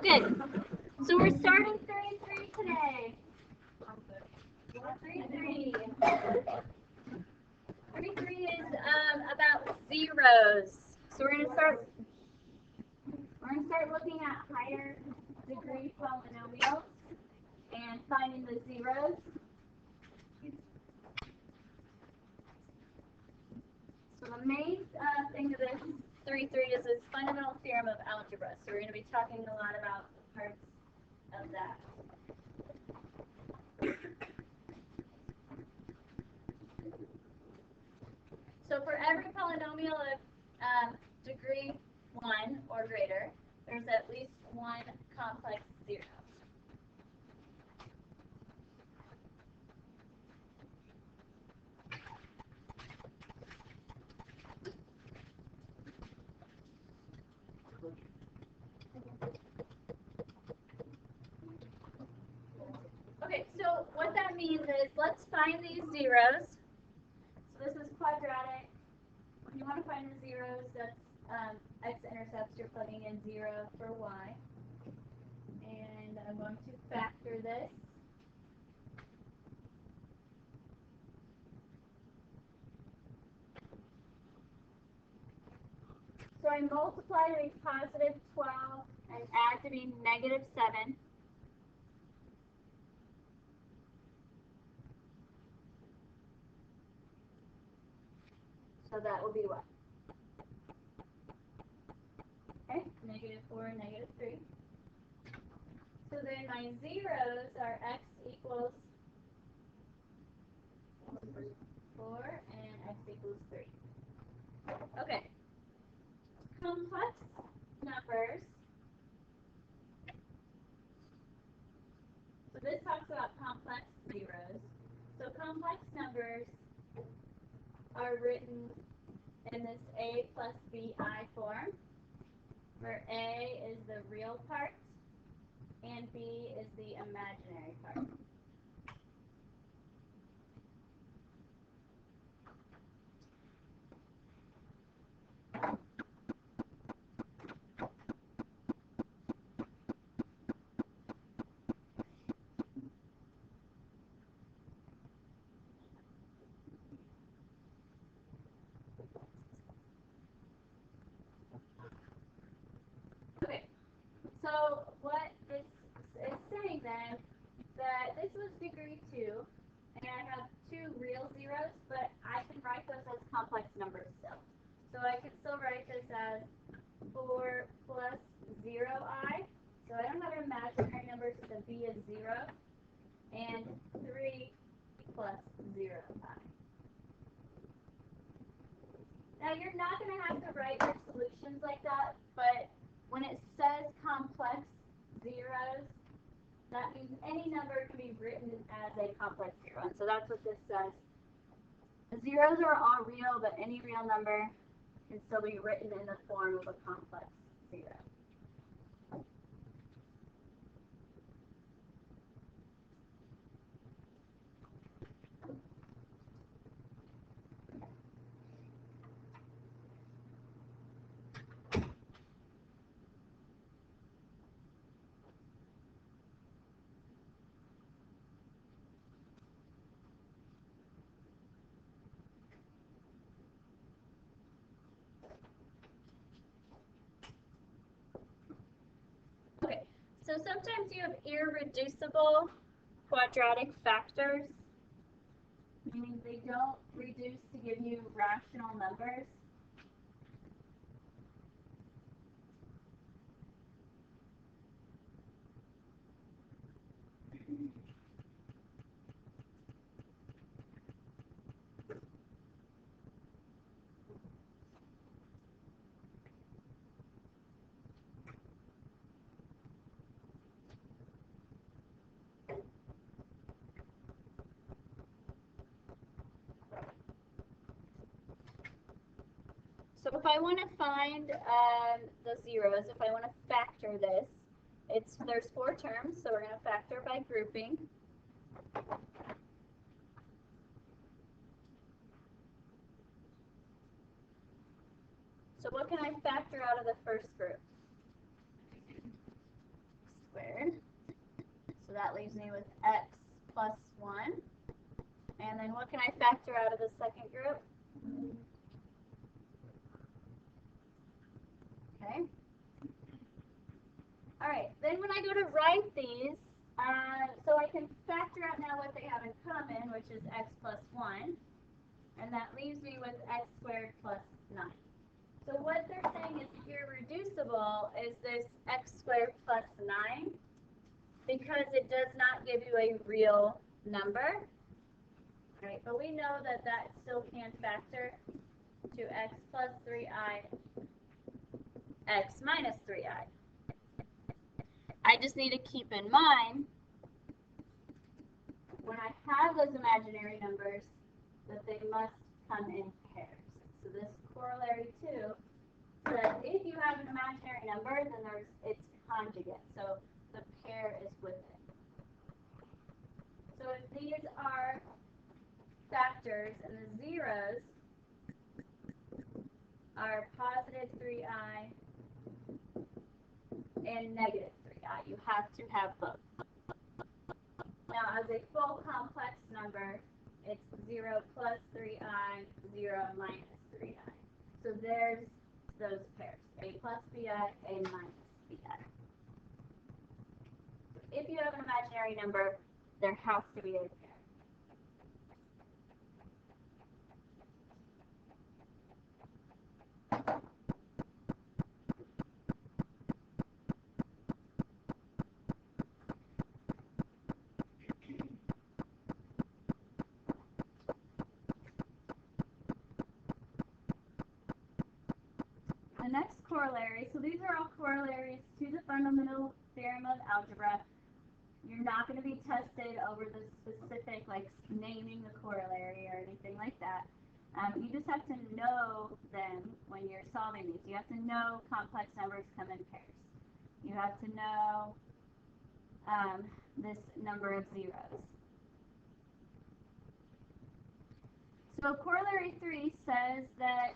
Okay, so we're starting 33 today. 33. 33 is about zeros. So we're gonna start looking at higher degree polynomials and finding the zeros. So the main thing of this 33 is this fundamental theorem of algebra. So we're going to be talking a lot about parts of that. So for every polynomial of degree 1 or greater, there's at least one complex zero. Okay, so what that means is let's find these zeros. So this is quadratic. If you want to find the zeros, that's x-intercepts, you're plugging in 0 for y. And I'm going to factor this. So I multiply to be positive 12 and add to be negative 7. So that will be what? Okay, negative 4, negative 3. So then my zeros are x equals 4 and x equals 3. Okay. Complex numbers. So this talks about complex zeros. So complex numbers are written in this a plus bi form, where a is the real part and b is the imaginary part. Okay, so what this is saying then, that this was degree 2, and I have 2 real zeros, but I can write those as complex numbers still. So I can still write this as 4 plus 0i. So I don't have imaginary numbers, so the b is 0, and 3 plus 0i. Now you're not going to have to write your solutions like that, but when it says complex zeros, that means any number can be written as a complex zero. And so that's what this says. The zeros are all real, but any real number can still be written in the form of a complex zero. Okay, so sometimes you have irreducible quadratic factors, meaning they don't reduce to give you rational numbers. So if I want to find the zeros, if I want to factor this, there's 4 terms, so we're going to factor by grouping. So what can I factor out of the first group? squared. So that leaves me with x plus 1. And then what can I factor out of the second group? Okay. All right, then when I go to write these, so I can factor out now what they have in common, which is x plus 1. And that leaves me with x squared plus 9. So what they're saying is irreducible is this x squared plus 9 because it does not give you a real number. All right, but we know that that still can factor to x plus 3i, x minus 3i. I just need to keep in mind when I have those imaginary numbers that they must come in pairs. So this corollary 2 says if you have an imaginary number, then there's its conjugate. So the pair is with it. So if these are factors and the zeros are positive 3i and negative 3i, you have to have both. Now, as a full complex number, it's 0 plus 3i, 0 minus 3i. So there's those pairs, a plus bi, a minus bi. If you have an imaginary number, there has to be a pair. The next corollary, so these are all corollaries to the fundamental theorem of algebra. You're not going to be tested over the specific, like naming the corollary or anything like that. You just have to know them when you're solving these. You have to know complex numbers come in pairs. You have to know this number of zeros. So corollary 3 says that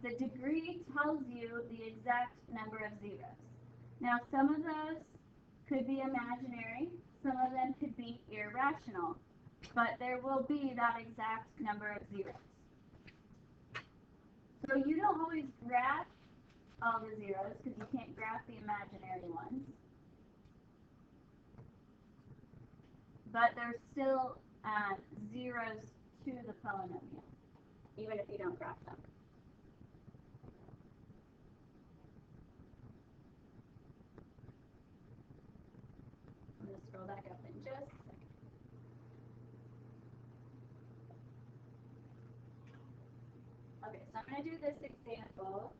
the degree tells you the exact number of zeros. Now, some of those could be imaginary, some of them could be irrational, but there will be that exact number of zeros. So you don't always graph all the zeros because you can't graph the imaginary ones, but there's still zeros to the polynomial, even if you don't graph them. I'm going to scroll back up in just a second. Okay, so I'm going to do this example.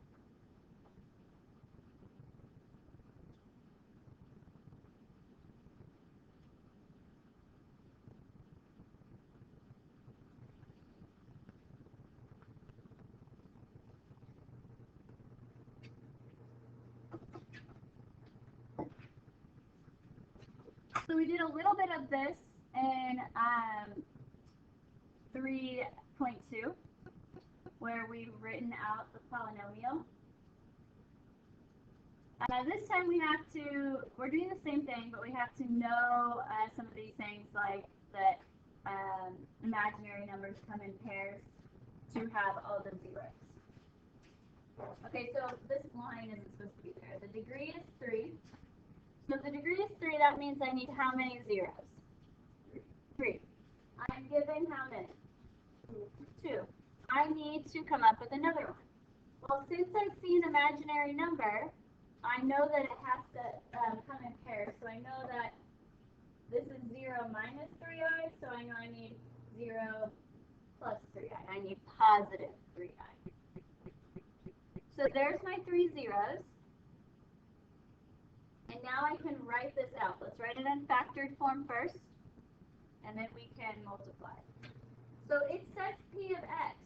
So we did a little bit of this in 3.2, where we've written out the polynomial. This time we're doing the same thing, but we have to know some of these things like that imaginary numbers come in pairs to have all the zeros. Okay, so this line isn't supposed to be there. The degree is 3. So if the degree is 3, that means I need how many zeros? 3. I'm given how many? 2. I need to come up with another one. Well, since I see an imaginary number, I know that it has to come in pairs. So I know that this is 0 minus 3i, so I know I need 0 plus 3i. I need positive 3i. So there's my 3 zeros. And now I can write this out. Let's write it in factored form first, and then we can multiply. So it says p of x.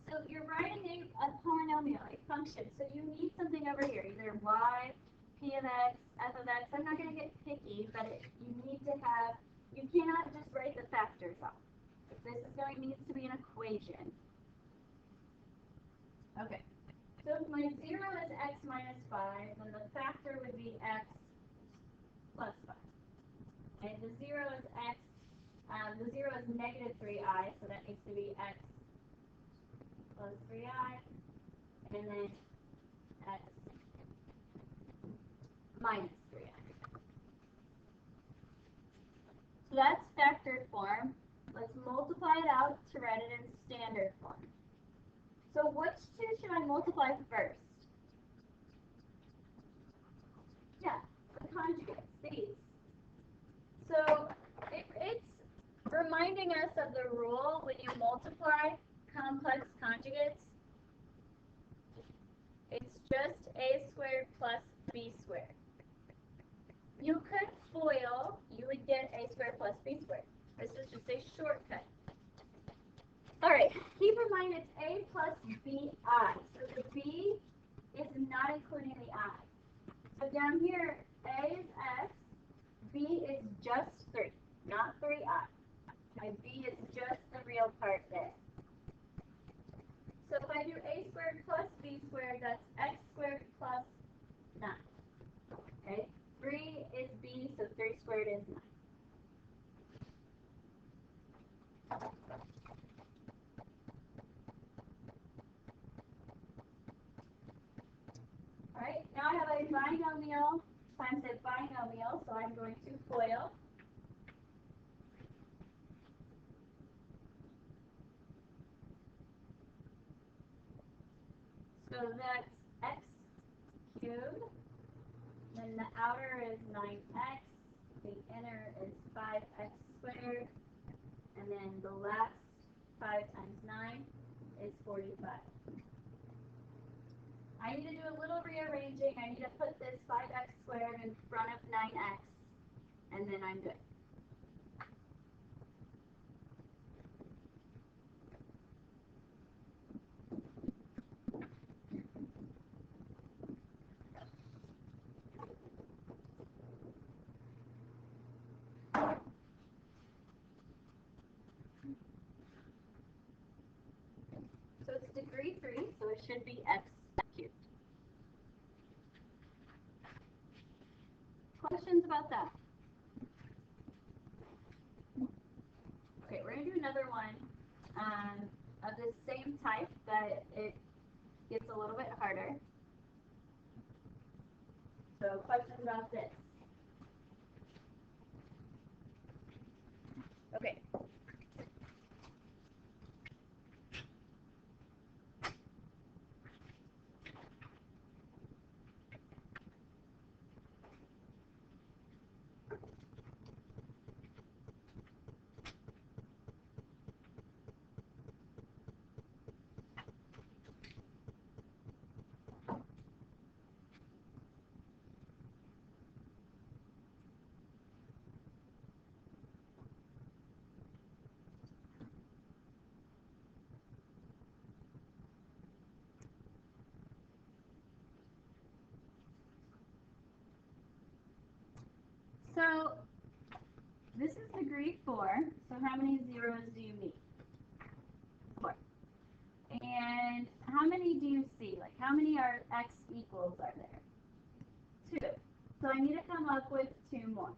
So you're writing a polynomial, a function. So you need something over here, either y, p of x, f of x. I'm not going to get picky, but you need to have, you cannot just write the factors off. This needs to be an equation. Okay. So if my 0 is x minus 5, then the factor would be x the 0 is x. The 0 is negative 3i, so that needs to be x plus 3i, and then x minus 3i. So that's factored form. Let's multiply it out to write it in standard form. So which two should I multiply first? Yeah, the conjugates, these. So it's reminding us of the rule when you multiply complex conjugates. It's just a squared plus b squared. You could FOIL, you would get a squared plus b squared. This is just a shortcut. All right, keep in mind it's a plus bi. So the b is not including the I. So down here, A is x, B is just 3, not 3i. My B is just the real part there. So if I do a squared plus b squared, that's x squared plus 9. Okay, 3 is b, so 3 squared is 9. All right, now I have a binomial times a binomial, so I'm going to FOIL. So that's x cubed, then the outer is 9x, the inner is 5x squared, and then the last 5 times 9 is 45. I need to do a little rearranging. I need to put this 5x squared in front of 9x, and then I'm good. So it's degree 3, so it should be x cubed. Questions about that? Okay, we're going to do another one of the same type, but it gets a little bit harder. So questions about this? Okay. So this is degree 4. So how many zeros do you need? 4. And how many do you see? Like how many are x equals are there? 2. So I need to come up with 2 more.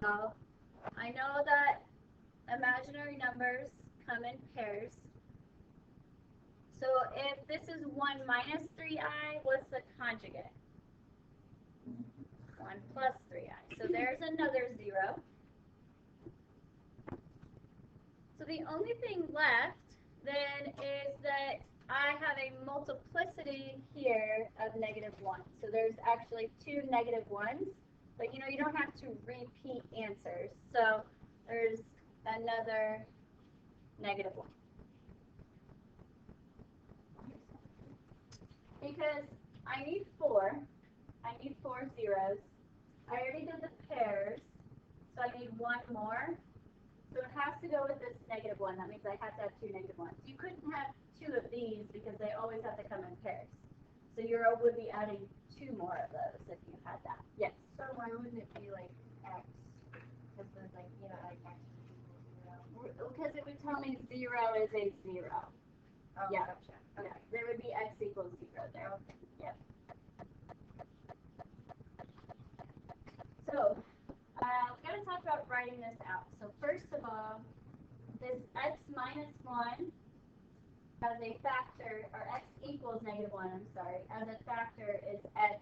Well, I know that imaginary numbers come in pairs. So if this is 1 minus 3i, what's the conjugate? 1 plus 3i. So there's another 0. So the only thing left then is that I have a multiplicity here of -1. So there's actually 2 -1s, but you don't have to repeat answers. So there's another -1. Because I need 4. I need 4 zeros. I already did the pairs, so I need 1 more. So it has to go with this -1. That means I have to have 2 -1s. You couldn't have 2 of these because they always have to come in pairs. So you would be adding 2 more of those if you had that. Yes. So why wouldn't it be like x? Because there's like like x equals 0. Because it would tell me 0 is a 0. Oh, yeah. Gotcha. Okay. Yeah. There would be x equals 0 there. Okay. Yep. So we got to talk about writing this out. So first of all, this x minus 1 as a factor, or x equals negative 1, I'm sorry, as a factor is x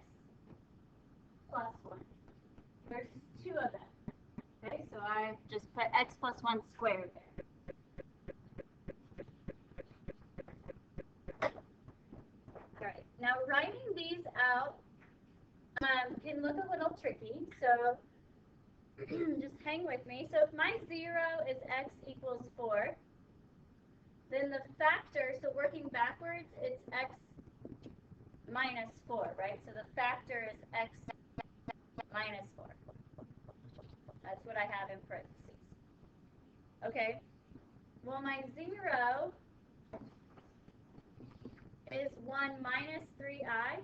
plus 1. There's two of them. Okay, so I just put x plus 1 squared there. Alright, now writing these out can look a little tricky, so just hang with me. So if my 0 is x equals 4, then the factor, so working backwards, it's x minus 4, right? So the factor is x minus 4. That's what I have in parentheses. Okay, well my 0 is 1 minus 3i.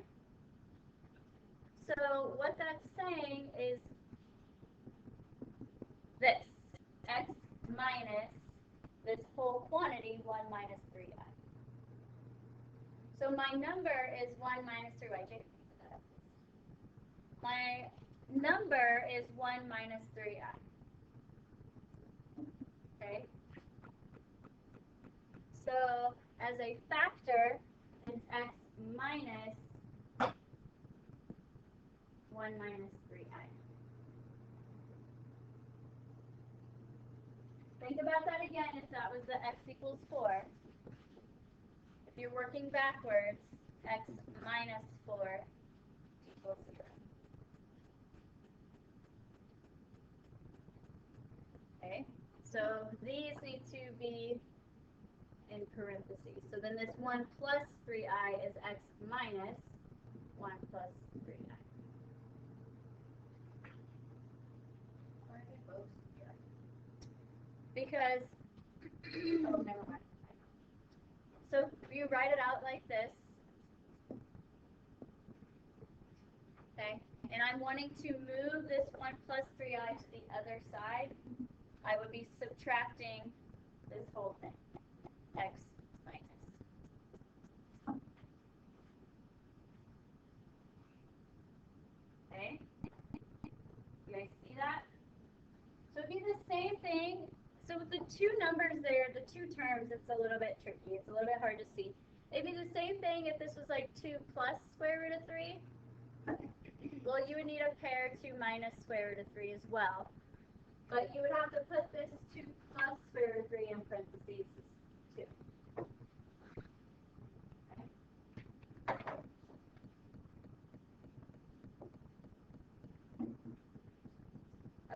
So what that's saying is this, x minus this whole quantity, 1 minus 3i. So my number is 1 minus 3i. My number is 1 minus 3i. Okay? So as a factor, it's x minus 1 minus 3i. Think about that again if that was the x equals 4. If you're working backwards, x minus 4 equals 0. Okay, so these need to be in parentheses. So then this 1 plus 3i is x minus 1 plus 3i. Why are they both here? Because, oh, never mind. So you write it out like this. Okay, and I'm wanting to move this 1 plus 3i to the other side. I would be subtracting this whole thing, x minus. Okay, you guys see that? So it'd be the same thing. So with the two numbers there, the two terms, it's a little bit tricky. It's a little bit hard to see. It'd be the same thing if this was like 2 plus square root of 3. Well, you would need a pair 2 minus square root of 3 as well. But you would have to put this 2 plus square root of 3 in parentheses too.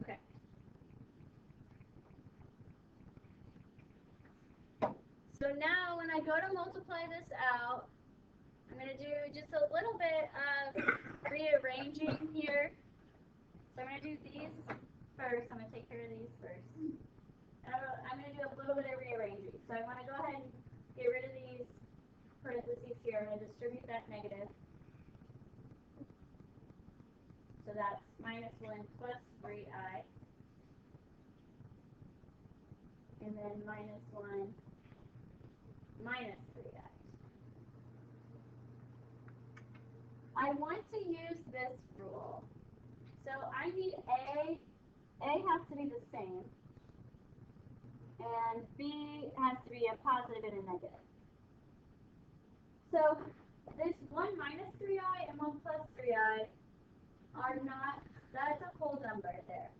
Okay. So now when I go to multiply this out, I'm going to do just a little bit of rearranging here. So I'm going to do these first. I'm going to take care of these first. And I'm going to do a little bit of rearranging. So I want to go ahead and get rid of these parentheses here. I'm going to distribute that negative. So that's minus 1 plus 3i. And then minus 1 minus 3i. I want to use this rule. So I need A has to be the same, and B has to be a positive and a negative. So this 1 minus 3i and 1 plus 3i are not, that's a whole number there.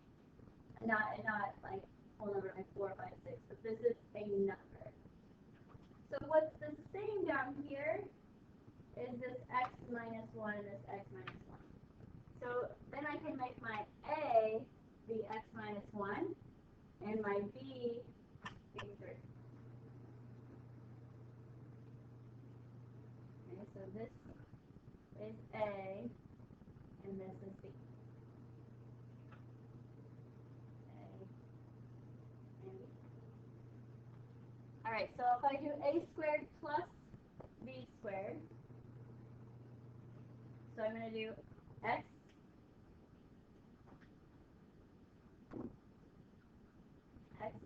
Not like whole number like 4, 5, 6, but this is a number. So what's the same down here is this x minus 1 and this x minus 1. So then I can make my A be x minus 1 and my B be 3. Okay, so this is A and this is B. A and B. Alright, so if I do A squared plus B squared, so I'm going to do x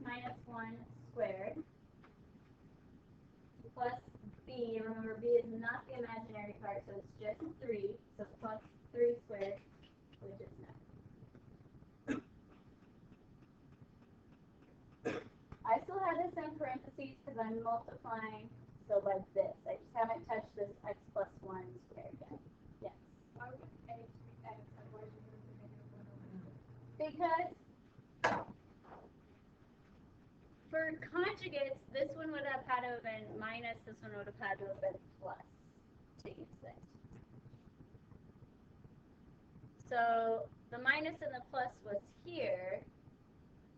minus 1 squared plus b. Remember, b is not the imaginary part, so it's just 3. So plus 3 squared, which is 9. parentheses because I'm multiplying, so like this. I just haven't touched this x plus 1 squared yet. Yes. Why would a be x and why should it be -1 over 2? Because for conjugates, this one would have had to have been minus, this one would have had to have been plus to use it. So the minus and the plus was here,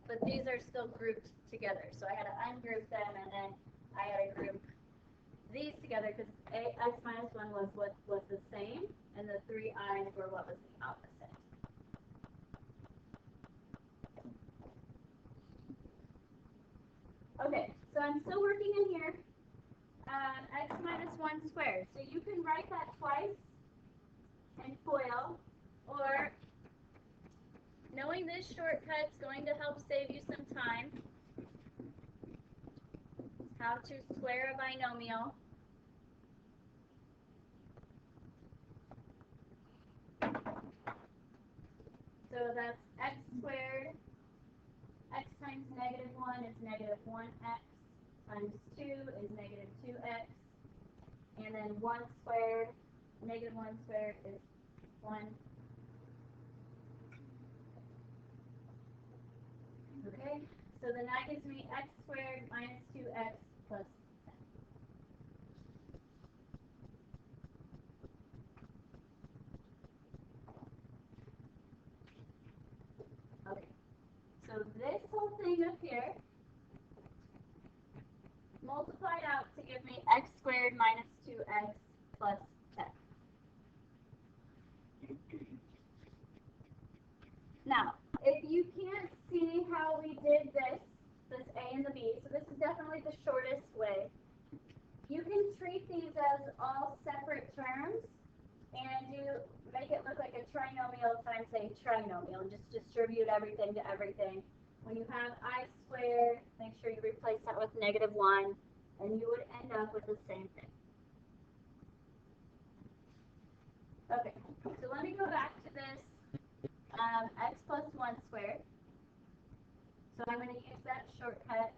but these are still grouped together. So I had to ungroup them, and then I had to group these together because x minus 1 was what was the same, and the 3 i's were what was the opposite. Okay, so I'm still working in here. X minus 1 squared. So you can write that twice in FOIL, or knowing this shortcut is going to help save you some time. How to square a binomial. So that's x squared. X times -1 is -1x, times 2 is -2x, and then 1 squared, -1 squared is 1. Okay, so then that gives me x squared minus 2x plus 10. Okay, so this whole thing up here multiplied out to give me x squared minus 2x plus 10. Now, if you can't see how we did this A and the B, so this is definitely the shortest way, you can treat these as all separate terms and make it look like a trinomial times a trinomial and just distribute everything to everything. When you have I squared, make sure you replace that with -1, and you would end up with the same thing. Okay, so let me go back to this x plus 1 squared. So I'm going to use that shortcut.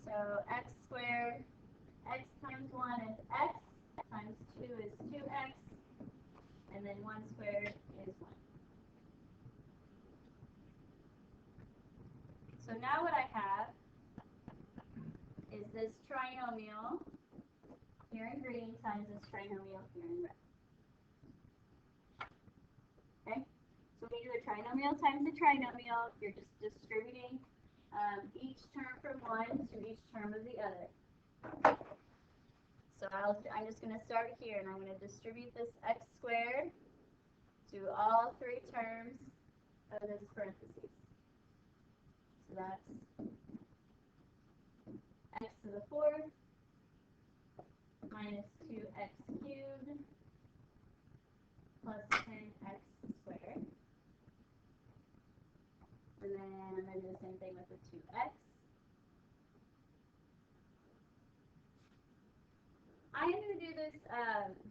So x squared, x times 1 is x, times 2 is 2x, and then 1 squared is 1. So now what I have is this trinomial here in green times this trinomial here in red. Okay? So when you do a trinomial times a trinomial, you're just distributing each term from one to each term of the other. So I'm just going to start here, and I'm going to distribute this x squared to all 3 terms of this parentheses. So that's x to the 4th minus 2x cubed plus 10x squared. And then I'm going to do the same thing with the 2x. I'm going to do this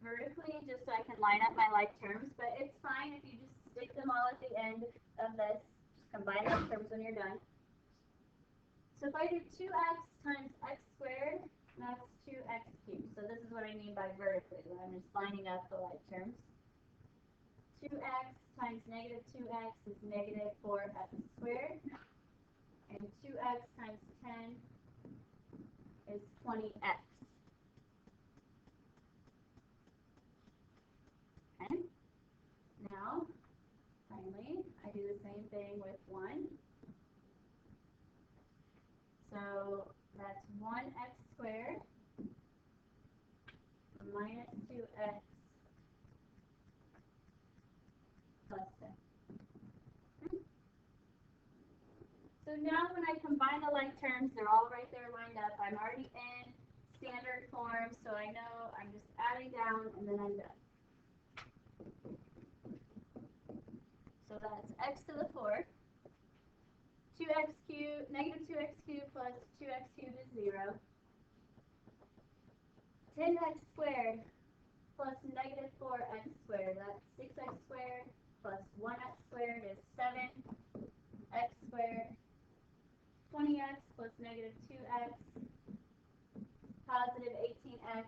vertically just so I can line up my like terms, but it's fine if you just stick them all at the end of this. Just combine those terms when you're done. So if I do 2x times x squared, that's 2x cubed. So this is what I mean by vertically. I'm just lining up the like terms. 2x times -2x is -4x squared. And 2x times 10 is 20x. Okay. Now, finally, I do the same thing with 1. So that's 1x squared minus 2x plus 10. So now when I combine the like terms, they're all right there lined up. I'm already in standard form, so I know I'm just adding down and then I'm done. So that's x to the 4th. 2x cubed, -2x cubed plus 2x cubed is 0. 10x squared plus -4x squared, that's 6x squared plus 1x squared is 7x squared. 20x plus negative 2x, positive 18x,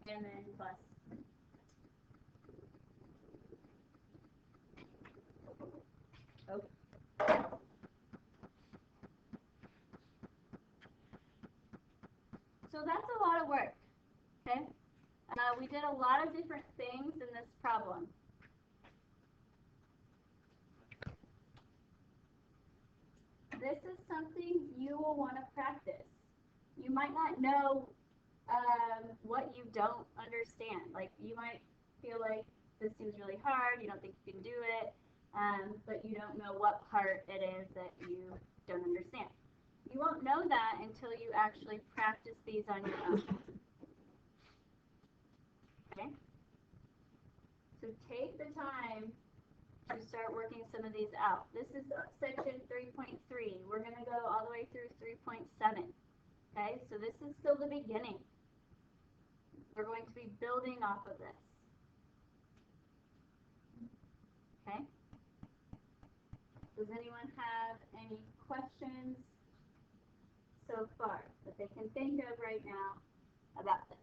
and then plus. Okay. So that's a lot of work, okay? We did a lot of different things in this problem. This is something you will want to practice. You might not know what you don't understand. Like, you might feel like this seems really hard, you don't think you can do it, but you don't know what part it is that you don't understand. You won't know that until you actually practice these on your own. Okay? So take the time to start working some of these out. This is section 3.3. We're going to go all the way through 3.7. Okay? So this is still the beginning. We're going to be building off of this. Okay? Does anyone have any questions so far that they can think of right now about this?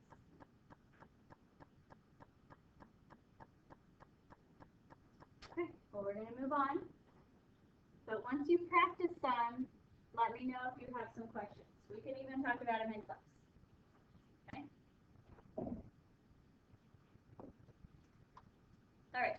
Okay, well, we're going to move on. But once you practice some, let me know if you have some questions. We can even talk about them in class. Okay? All right.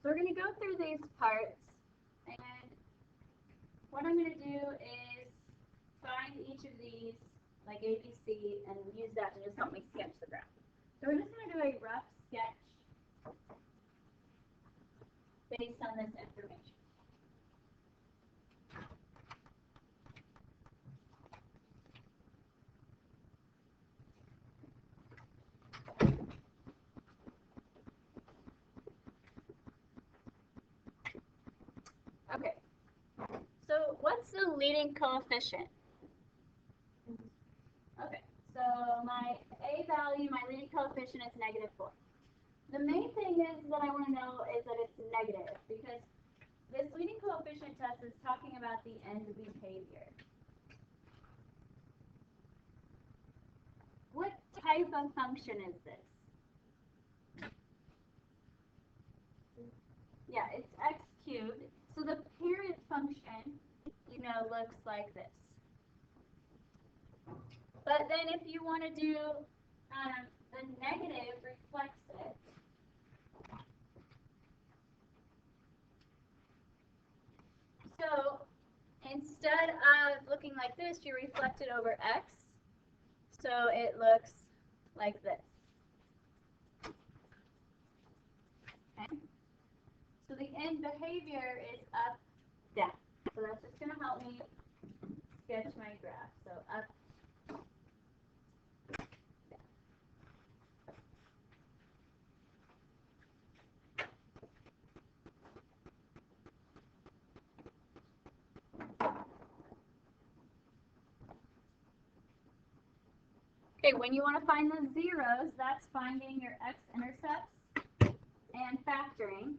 So we're going to go through these parts, and what I'm going to do is find each of these, like A, B, C, and use that to just help me sketch the graph. So we're just going to do a rough sketch based on this information. Okay, so what's the leading coefficient? Okay, so my A value, my leading coefficient is -4. The main thing is that I want to know is that it's negative, because this leading coefficient test is talking about the end behavior. What type of function is this? Yeah, it's x cubed. So the parent function, looks like this. But then if you want to do the negative reflects it. So instead of looking like this, you reflect it over x. So it looks like this. Okay? So the end behavior is up, down. So that's just going to help me sketch my graph. So up, down. Okay, when you want to find the zeros, that's finding your x-intercepts and factoring.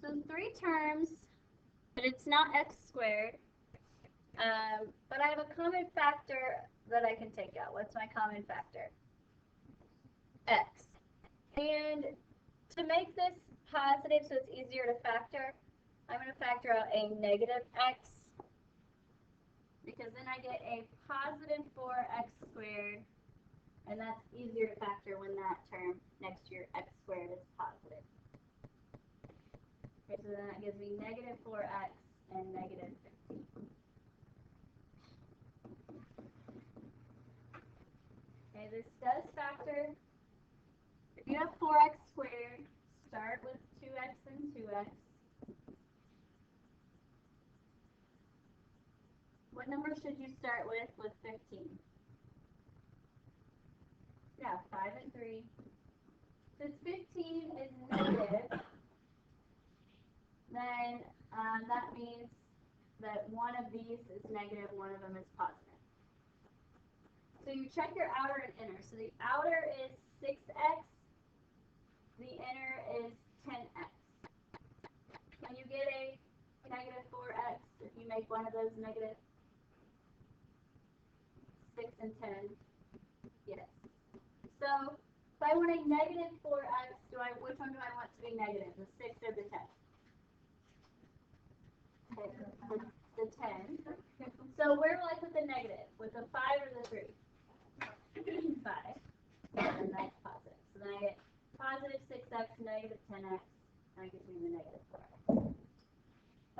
So 3 terms, but it's not x squared. But I have a common factor that I can take out. What's my common factor? X. And to make this positive so it's easier to factor, I'm going to factor out a negative x because then I get a positive 4x squared, and that's easier to factor when that term next to your x squared is positive. Okay, so then that gives me negative 4x and negative 15. Okay, this does factor. If you have 4x squared, start with 2x and 2x. What number should you start with 15? Yeah, 5 and 3. Since 15 is negative, then that means that one of these is negative, one of them is positive. So you check your outer and inner. So the outer is 6x, the inner is 10x. Can you get a negative 4x if you make one of those negative? 6 and 10. Yes. So if I want a negative 4x, which one do I want to be negative, the 6 or the 10? Okay, the 10. So where will I put the negative? With the 5 or the 3? 5. And that's positive. So then I get positive 6x, negative 10x, and that gives me the negative 4x.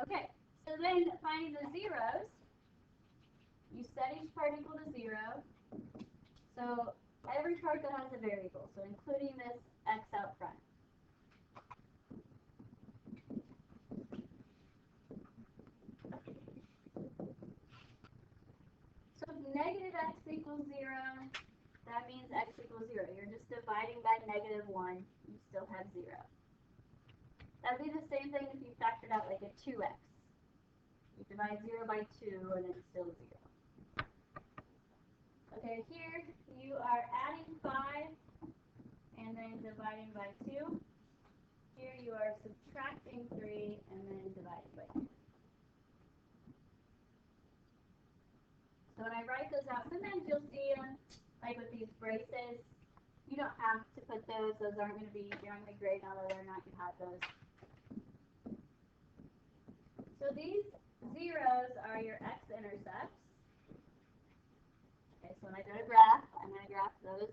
Okay, so then finding the zeros, you set each part equal to 0. So every part that has a variable, so including this x out front. So if negative x equals 0, that means x equals 0. You're just dividing by negative 1. You still have 0. That would be the same thing if you factored out like a 2x. You divide 0 by 2 and it's still 0. Okay, here you are adding 5 and then dividing by 2. Here you are subtracting 3 and then dividing by 2. So when I write those out, sometimes you'll see them like with these braces. You don't have to put those. Those aren't going to be, you're not going to grade on whether or not you have those. So these zeros are your x-intercepts. Okay, so when I do a graph, I'm going to graph those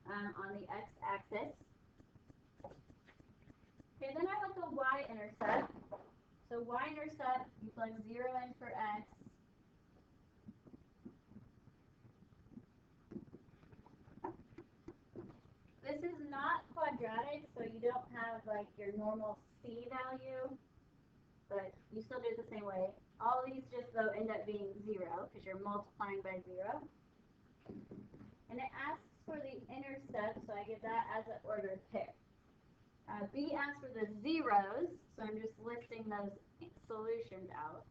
on the x-axis. Okay, then I have the y-intercept. So y-intercept, you plug 0 in for x. This is not quadratic, so you don't have like your normal c value, but you still do it the same way. All these just though end up being 0 because you're multiplying by 0. And it asks for the intercept, so I get that as an ordered pair. B asks for the zeros, so I'm just listing those solutions out.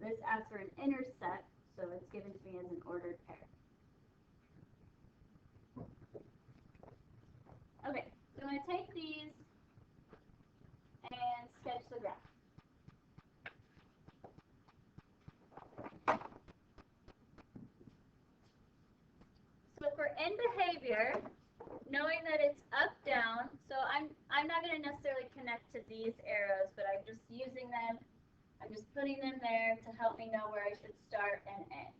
This asks for an intercept, so it's given to me as an ordered pair. Okay, so I'm going to take these and sketch the graph. So for end behavior, knowing that it's up, down, so I'm not going to necessarily connect to these arrows, but I'm just using them. I'm just putting them there to help me know where I should start and end.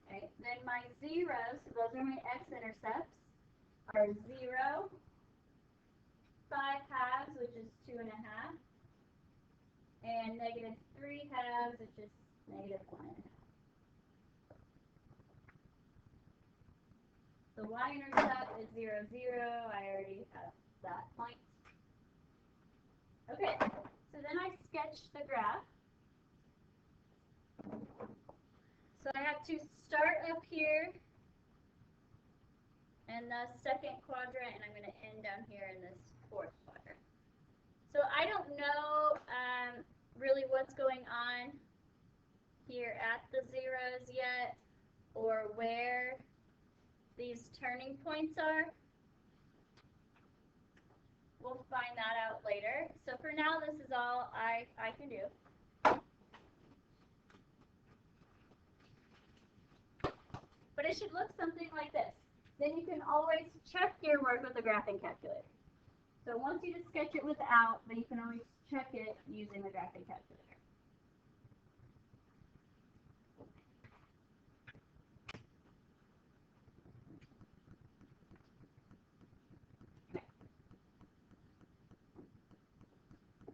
Okay, then my zeros, so those are my x-intercepts, are 0, 5 halves, which is 2.5, and negative 3 halves, which is negative 1.5. The y-intercept is 0, 0. I already have that point. Okay, so then I sketch the graph. So I have to start up here in the second quadrant, and I'm going to end down here in this fourth quadrant. So I don't know really what's going on here at the zeros yet, or where these turning points are. We'll find that out later. So for now, this is all I can do. But it should look something like this. Then you can always check your work with the graphing calculator. So once you just sketch it without, then you can always check it using the graphing calculator.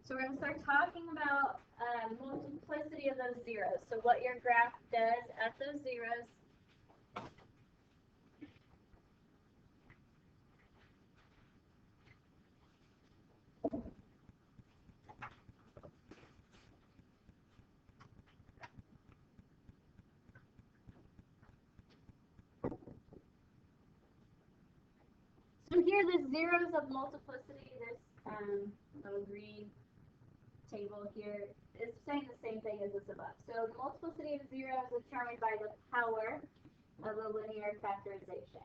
So we're going to start talking about multiplicity of those zeros. So what your graph does at those zeros. So here the zeros of multiplicity, this little green table here is saying the same thing as this above. So the multiplicity of zeros is determined by the power of a linear factorization.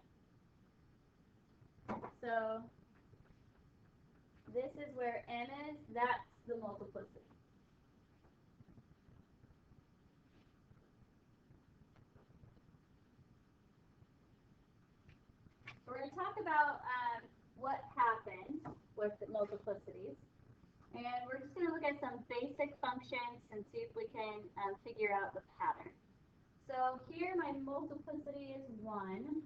So this is where n is, that's the multiplicity. So we're going to talk about what happens with the multiplicities. And we're just going to look at some basic functions and see if we can figure out the pattern. So here my multiplicity is 1.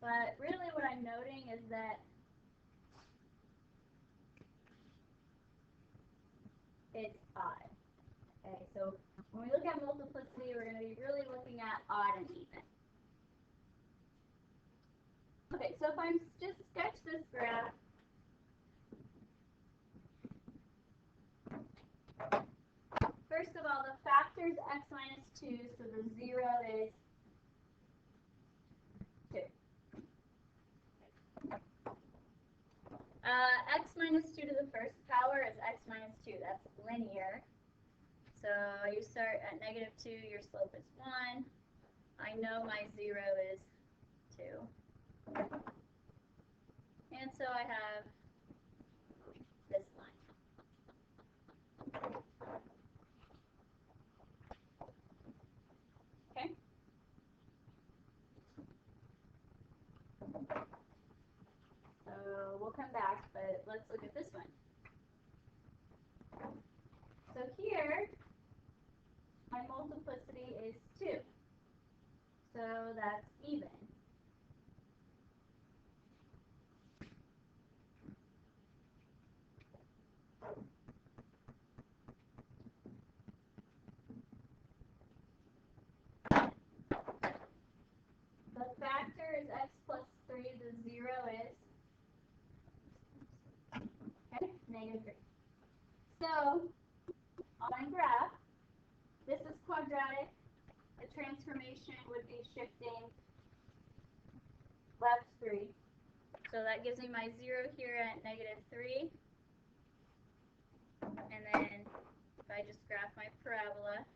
But really what I'm noting is that it's odd. Okay, so when we look at multiplicity, we're going to be really looking at odd and even. Okay, so if I just sketch this graph, first of all, the factor is x minus 2, so the 0 is 2. X minus 2 to the first power is x minus 2. That's linear. So you start at negative 2, your slope is 1. I know my 0 is 2. And so I have this line. Okay? So we'll come back, but let's look at this one. So here, my multiplicity is 2. So that's even. The factor is x plus 3. The 0 is negative 3. So on my graph, this is quadratic. The transformation would be shifting left 3. So that gives me my 0 here at negative 3. And then if I just graph my parabola.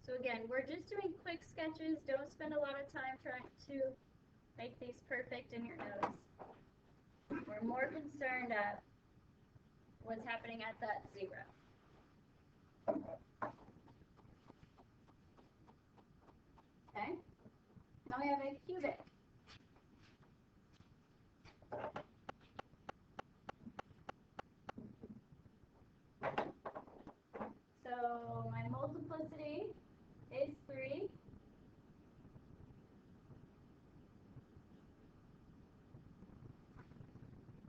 So again, we're just doing quick sketches. Don't spend a lot of time trying to make these perfect in your notes. We're more concerned at what's happening at that 0. Okay? Now we have a cubic. So my multiplicity is 3.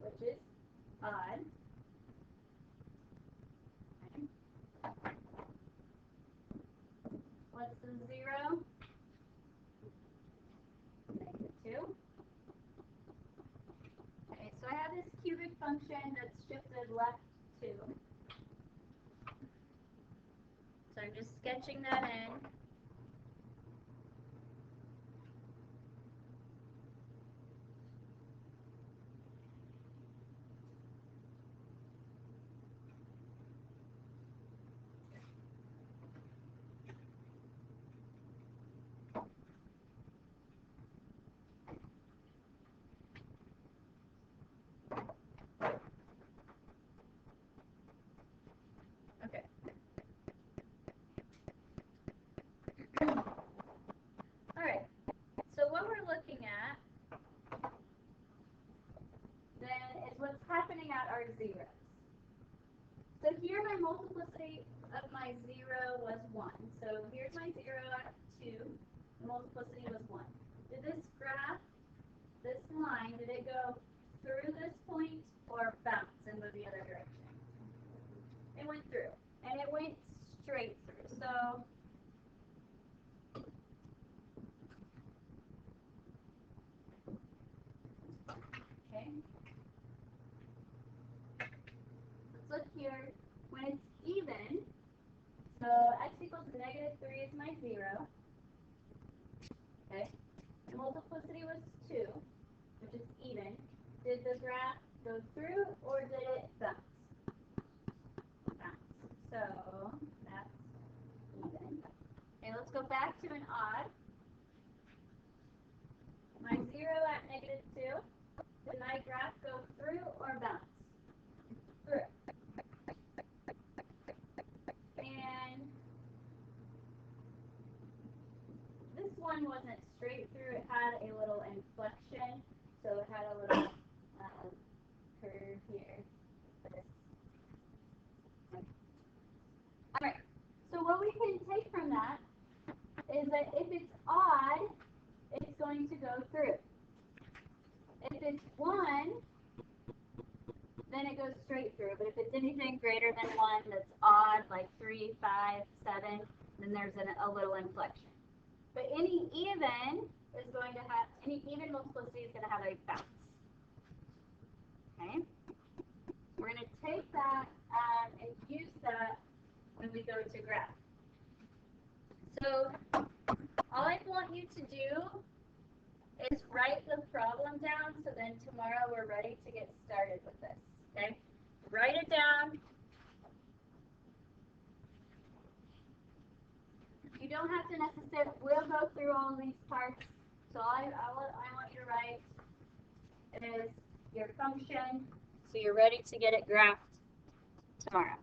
Which is odd. Okay. What's the 0? Negative 2. Okay, so I have this cubic function that's shifted left 2. So I'm just sketching that in. Okay. zeros. So here my multiplicity of my 0 was 1. So here's my 0 at 2. The multiplicity was 1. Did this graph, this line, did it go through this point or bounce and move the other direction? It went through. And it went straight through. So okay. Let's look here. When it's even, so x equals negative 3 is my 0. Okay. The multiplicity was 2, which is even. Did the graph go through or did it bounce? Bounce. So that's even. Okay, let's go back to an odd. My 0 at negative 2. Did my graph go through or bounce? Through. And this one wasn't straight through. It had a little inflection. So it had a little curve here. Alright, so what we can take from that is that if it's odd, it's going to go through. If it's 1, then it goes straight through. But if it's anything greater than 1 that's odd, like 3, 5, 7, then there's a little inflection. But any even is going to have, any even multiplicity is going to have a bounce. Okay? We're going to take that and use that when we go to graph. So all I want you to do is write the problem down so then tomorrow we're ready to get started with this. Okay? Write it down. You don't have to necessarily, we'll go through all these parts. So all I want you to write is your function so you're ready to get it graphed tomorrow.